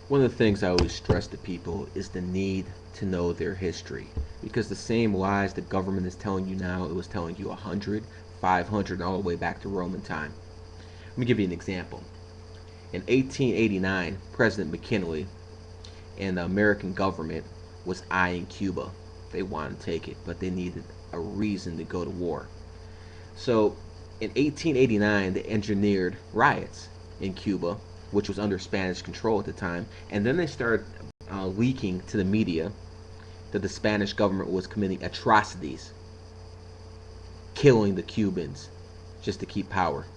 One of the things I always stress to people is the need to know their history. Because the same lies the government is telling you now, it was telling you 100, 500, and all the way back to Roman time. Let me give you an example. In 1889, President McKinley and the American government was eyeing Cuba. They wanted to take it, but they needed a reason to go to war. So in 1889, they engineered riots in Cuba, which was under Spanish control at the time, and then they started leaking to the media that the Spanish government was committing atrocities, killing the Cubans just to keep power.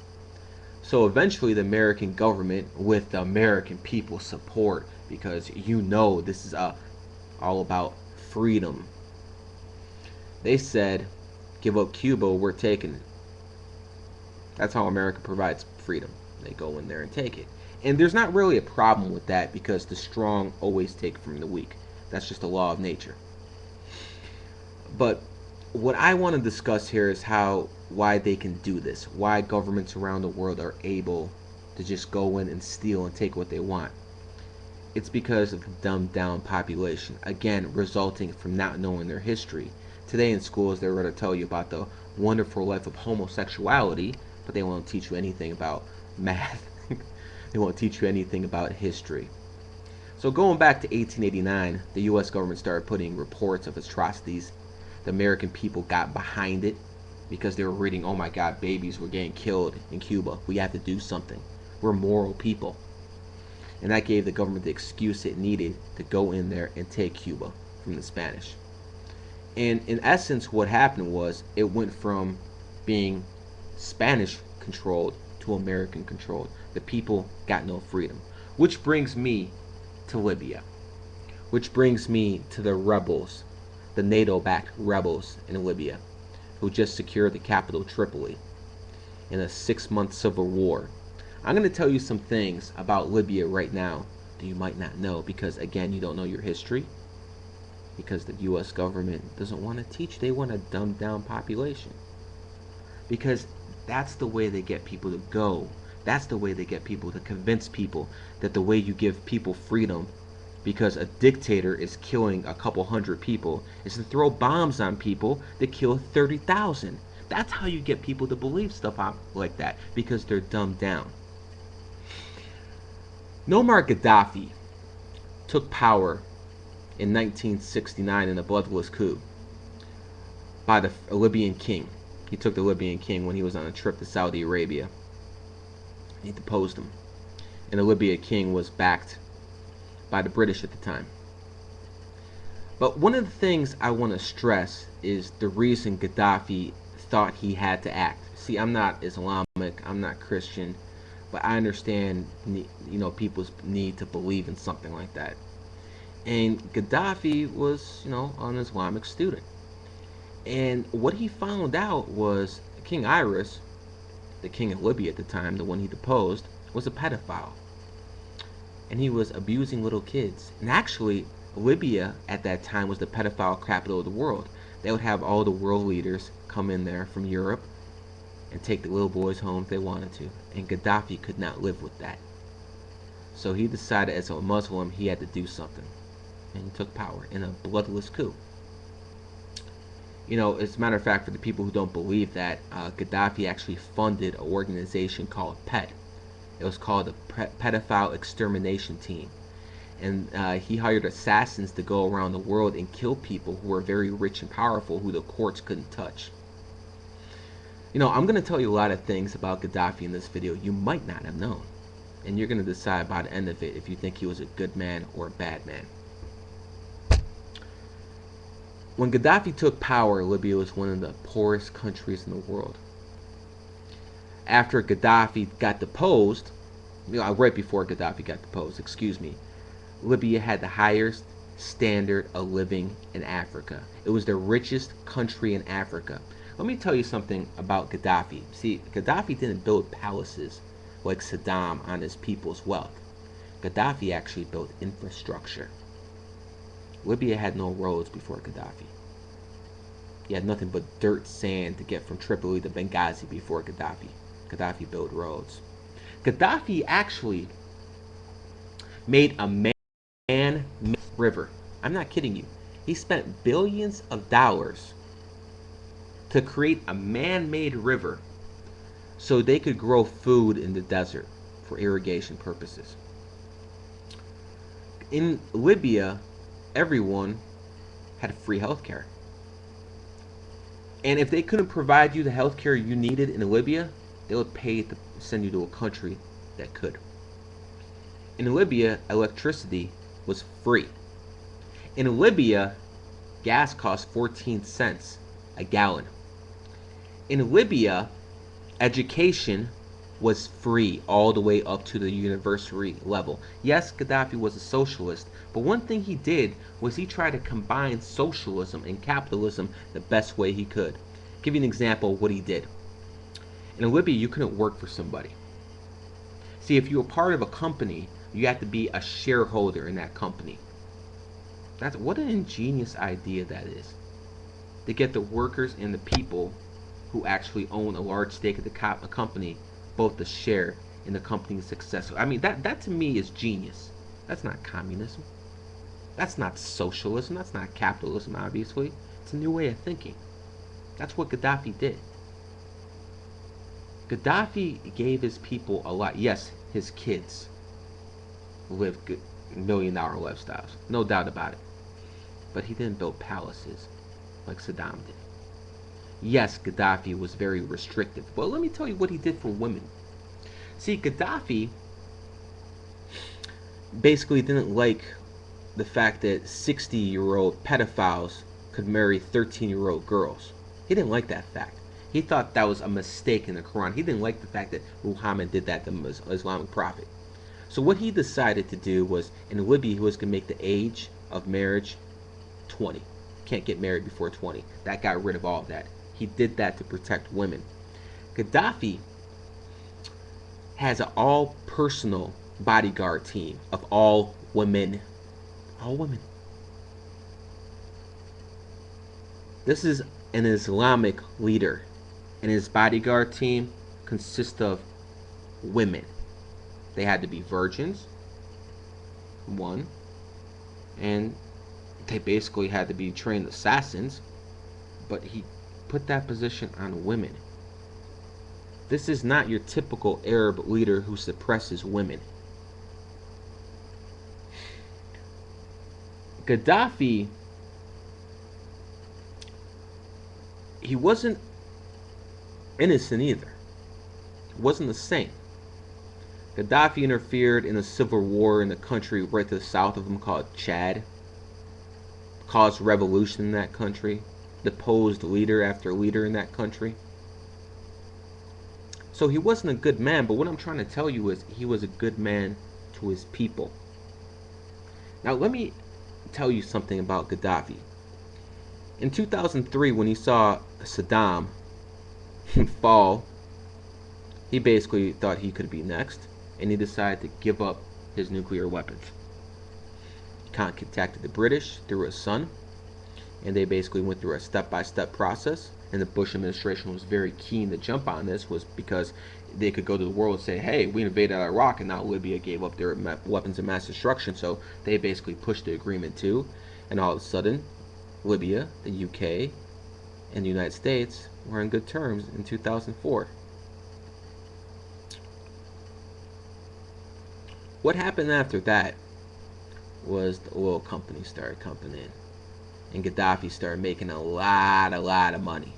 So eventually, the American government, with the American people's support, because this is all about freedom, they said, "Give up Cuba, we're taking it." That's how America provides freedom. They go in there and take it. And there's not really a problem with that because the strong always take from the weak. That's just a law of nature. But what I want to discuss here is why they can do this. Why governments around the world are able to just go in and steal and take what they want. It's because of the dumbed down population. Again, resulting from not knowing their history. Today in schools, they're going to tell you about the wonderful life of homosexuality, but they won't teach you anything about math. They won't teach you anything about history. So going back to 1889, the U.S. government started putting reports of atrocities. The American people got behind it because they were reading, "Oh my God, babies were getting killed in Cuba. We have to do something. We're moral people." And that gave the government the excuse it needed to go in there and take Cuba from the Spanish. And in essence, what happened was it went from being Spanish controlled to American controlled. The people got no freedom. Which brings me to Libya. Which brings me to the rebels, the NATO-backed rebels in Libya, who just secured the capital Tripoli in a 6-month civil war. I'm going to tell you some things about Libya right now that you might not know because, again, you don't know your history. Because the U.S. government doesn't want to teach. They want a dumbed down population. Because that's the way they get people to go. That's the way they get people to convince people that the way you give people freedom, because a dictator is killing a couple hundred people, is to throw bombs on people that kill 30,000. That's how you get people to believe stuff like that, because they're dumbed down. Muammar Gaddafi took power in 1969 in a bloodless coup by the Libyan king. He took the Libyan king when he was on a trip to Saudi Arabia. He deposed him. And the Libyan king was backed by the British at the time. But one of the things I want to stress is the reason Gaddafi thought he had to act. See, I'm not Islamic, I'm not Christian, but I understand, people's need to believe in something like that. And Gaddafi was, an Islamic student. And what he found out was King Iris, the king of Libya at the time, the one he deposed, was a pedophile. And he was abusing little kids. And actually, Libya at that time was the pedophile capital of the world. They would have all the world leaders come in there from Europe and take the little boys home if they wanted to. And Gaddafi could not live with that. So he decided as a Muslim he had to do something. And he took power in a bloodless coup. As a matter of fact, for the people who don't believe that, Gaddafi actually funded an organization called PET. It was called the Pedophile Extermination Team. And he hired assassins to go around the world and kill people who were very rich and powerful who the courts couldn't touch. I'm going to tell you a lot of things about Gaddafi in this video you might not have known. And you're going to decide by the end of it if you think he was a good man or a bad man. When Gaddafi took power, Libya was one of the poorest countries in the world. After Gaddafi got deposed, right before Gaddafi got deposed, Libya had the highest standard of living in Africa. It was the richest country in Africa. Let me tell you something about Gaddafi. See, Gaddafi didn't build palaces like Saddam on his people's wealth. Gaddafi actually built infrastructure. Libya had no roads before Gaddafi. He had nothing but dirt, sand to get from Tripoli to Benghazi before Gaddafi. Gaddafi built roads. Gaddafi actually made a river. I'm not kidding you. He spent billions of dollars to create a man-made river so they could grow food in the desert for irrigation purposes. In Libya, everyone had free healthcare. And if they couldn't provide you the healthcare you needed in Libya, they would pay to send you to a country that could. In Libya, electricity was free. In Libya, gas cost 14 cents a gallon. In Libya, education was free all the way up to the university level. Yes, Gaddafi was a socialist, but one thing he did was he tried to combine socialism and capitalism the best way he could. I'll give you an example of what he did. In Libya, you couldn't work for somebody. See, if you were part of a company, you had to be a shareholder in that company. That's what an ingenious idea that is. To get the workers and the people who actually own a large stake of the company both to share in the company's success. I mean, that to me is genius. That's not communism. That's not socialism. That's not capitalism, obviously. It's a new way of thinking. That's what Gaddafi did. Gaddafi gave his people a lot. Yes, his kids lived good $1,000,000 lifestyles. No doubt about it. But he didn't build palaces like Saddam did. Yes, Gaddafi was very restrictive. But let me tell you what he did for women. See, Gaddafi basically didn't like the fact that 60-year-old pedophiles could marry 13-year-old girls. He didn't like that fact. He thought that was a mistake in the Quran. He didn't like the fact that Muhammad did that to the Islamic prophet. So what he decided to do was, in Libya, he was going to make the age of marriage 20. Can't get married before 20. That got rid of all of that. He did that to protect women. Gaddafi has an all-personal bodyguard team of all women. All women. This is an Islamic leader, and his bodyguard team consists of women. They had to be virgins, one, and they basically had to be trained assassins, but he put that position on women. This is not your typical Arab leader who suppresses women. Gaddafi, he wasn't innocent either. He wasn't a saint. Gaddafi interfered in a civil war in the country right to the south of him called Chad. Caused revolution in that country. Deposed leader after leader in that country. So he wasn't a good man, but what I'm trying to tell you is he was a good man to his people. Now let me tell you something about Gaddafi. In 2003, when he saw Saddam fall, he basically thought he could be next, and he decided to give up his nuclear weapons. He contacted the British through his son, and they basically went through a step-by-step process, and the Bush administration was very keen to jump on this, was because they could go to the world and say, hey, we invaded Iraq, and now Libya gave up their weapons of mass destruction, so they basically pushed the agreement too, and all of a sudden, Libya, the UK, and the United States were on good terms in 2004. What happened after that was the oil companies started coming in, and Gaddafi started making a lot of money.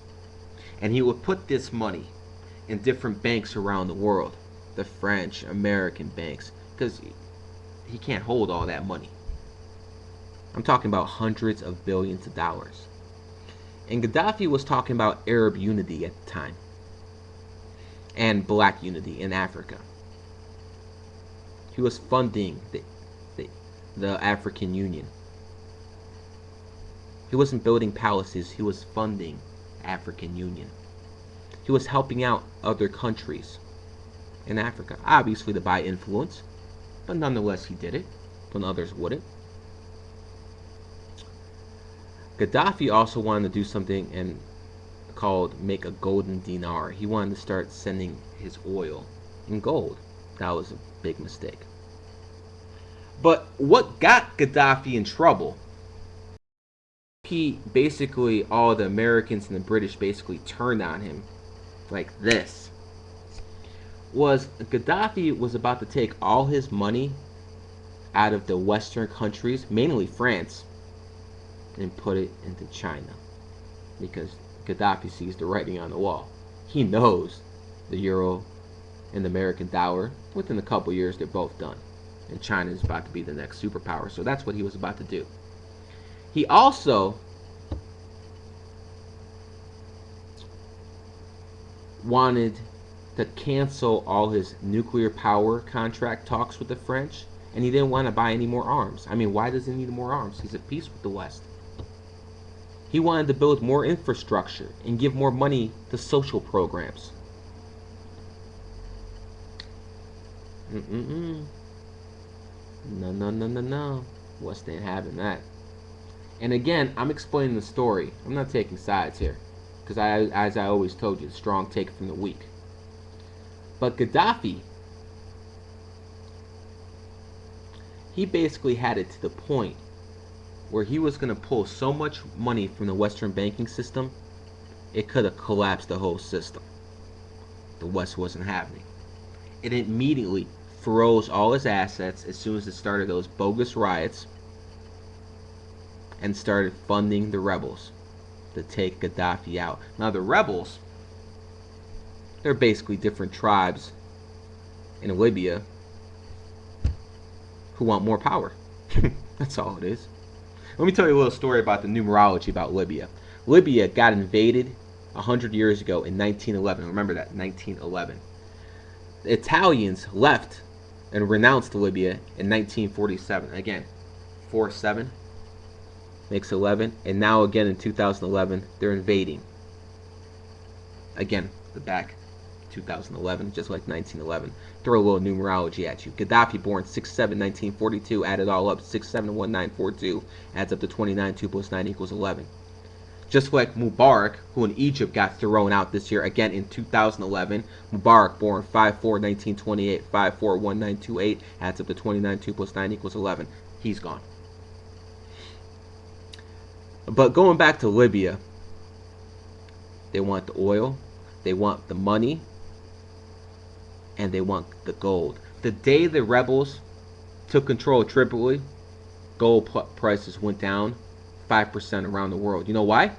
And he would put this money in different banks around the world, the French, American banks, because he can't hold all that money. I'm talking about hundreds of billions of dollars. And Gaddafi was talking about Arab unity at the time, and black unity in Africa. He was funding the African Union. He wasn't building palaces, he was funding African Union. He was helping out other countries in Africa, obviously to buy influence, but nonetheless he did it when others wouldn't. Gaddafi also wanted to do something called make a golden dinar. He wanted to start sending his oil in gold. That was a big mistake. But what got Gaddafi in trouble, he basically, all the Americans and the British basically turned on him like this, was Gaddafi was about to take all his money out of the Western countries, mainly France, and put it into China. Because Gaddafi sees the writing on the wall. He knows the euro and the American dollar, within a couple years, they're both done. And China is about to be the next superpower. So that's what he was about to do. He also wanted to cancel all his nuclear power contract talks with the French, and he didn't want to buy any more arms. I mean, why does he need more arms? He's at peace with the West. He wanted to build more infrastructure and give more money to social programs. No, no, no, no, no. West ain't having that. And again, I'm explaining the story. I'm not taking sides here. Because as I always told you, the strong take from the weak. But Gaddafi, he basically had it to the point where he was going to pull so much money from the Western banking system, it could have collapsed the whole system. The West wasn't having it. It immediately froze all his assets as soon as it started those bogus riots and started funding the rebels to take Gaddafi out. Now the rebels, they're basically different tribes in Libya who want more power. That's all it is. Let me tell you a little story about the numerology about Libya. Libya got invaded 100 years ago in 1911. Remember that, 1911. The Italians left and renounced Libya in 1947. Again, 4-7 makes 11. And now again in 2011, they're invading. Again, the back 2011, just like 1911. Throw a little numerology at you. Gaddafi born 6/7/1942, add it all up, 6/7/1942, adds up to 29, 2 plus 9 equals 11. Just like Mubarak, who in Egypt got thrown out this year, again in 2011. Mubarak born 5/4/1928, 5/4/1928, adds up to 29, 2 plus 9 equals 11. He's gone. But going back to Libya, they want the oil, they want the money, and they want the gold. The day the rebels took control of Tripoli, gold prices went down 5% around the world. You know why?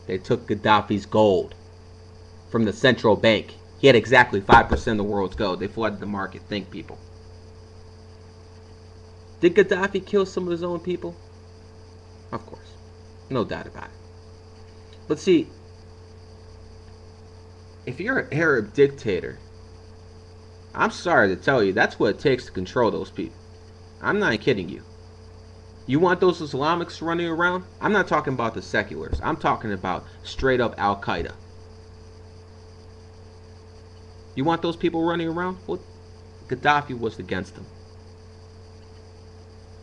They took Gaddafi's gold from the central bank. He had exactly 5% of the world's gold. They flooded the market. Think, people. Did Gaddafi kill some of his own people? Of course. No doubt about it. But see, if you're an Arab dictator, I'm sorry to tell you, that's what it takes to control those people. I'm not kidding you. You want those Islamics running around? I'm not talking about the seculars. I'm talking about straight up Al Qaeda. You want those people running around? Well, Gaddafi was against them.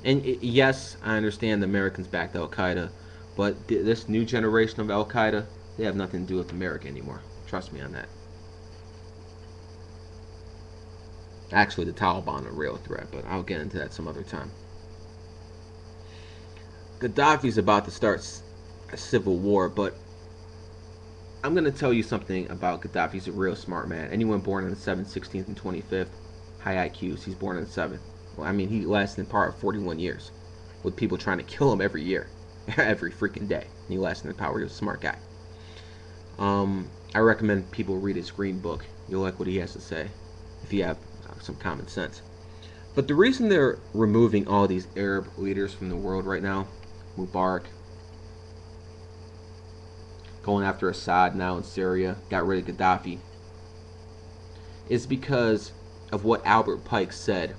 And yes, I understand the Americans backed Al Qaeda, but this new generation of Al Qaeda, they have nothing to do with America anymore. Trust me on that. Actually, the Taliban are a real threat, but I'll get into that some other time. Gaddafi's about to start a civil war, but I'm going to tell you something about Gaddafi. He's a real smart man. Anyone born on the 7th, 16th, and 25th, high IQs. He's born on the 7th. Well, I mean, he lasted in power 41 years with people trying to kill him every year, every freaking day. And he lasted in power. He was a smart guy. I recommend people read his green book. You'll like what he has to say if you have some common sense. But the reason they're removing all these Arab leaders from the world right now, Mubarak, going after Assad now in Syria, got rid of Gaddafi, is because of what Albert Pike said,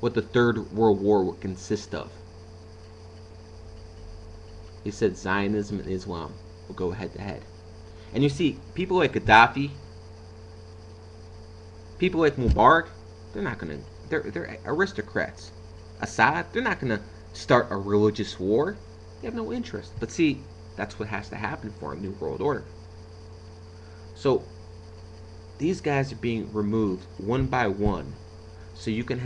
what the Third World War would consist of. He said Zionism and Islam will go head to head. And you see, people like Gaddafi, people like Mubarak, they're not gonna, they're aristocrats. Assad, they're not gonna start a religious war. They have no interest. But see, that's what has to happen for a new world order. So these guys are being removed one by one, so you can